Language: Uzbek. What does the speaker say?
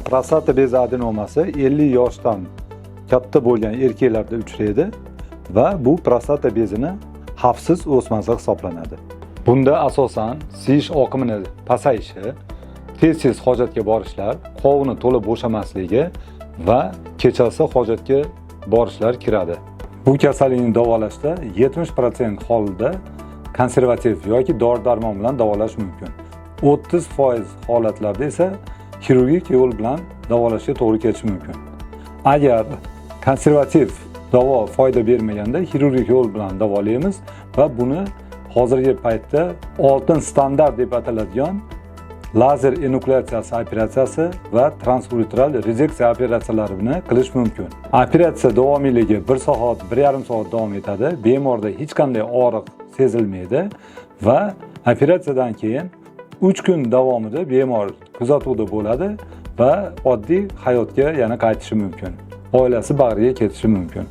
prostata bezi adenomasi 50 yoshdan katta bo'lgan erkaklarda uchraydi va bu prostata bezini xavfsiz o'smasi hisoblanadi. Bunda asosan siyish oqimini pasayishi, tez hojatga borishlar, qovuni to'la bo'shamasligi va kechasi hojatga borishlar kiradi. Bu kasallikni davolashda 70% holda konservativ yoki dori-darmon bilan davolash mumkin. 30% holatlarda esa xirurgik yo'l bilan davolashga to'g'ri kelishi mumkin. Agar konservativ davo foyda bermaganda xirurgik yo'l bilan davolaymiz va buni hozirgi paytda oltin standart deb ataladigan lazer enukleatsiyasi operatsiyasi va transurethral rezeksiya operatsiyalari bilan qilish mumkin. Operatsiya davomiyligi 1 soat, 1,5 soat davom etadi. Bemorda hech qanday og'riq sezilmaydi va operatsiyadan keyin 3 kun davomida bemor kuzatuvda bo'ladi va oddiy hayotga yana qaytishi mumkin. Oilasi bag'riga ketishi mumkin.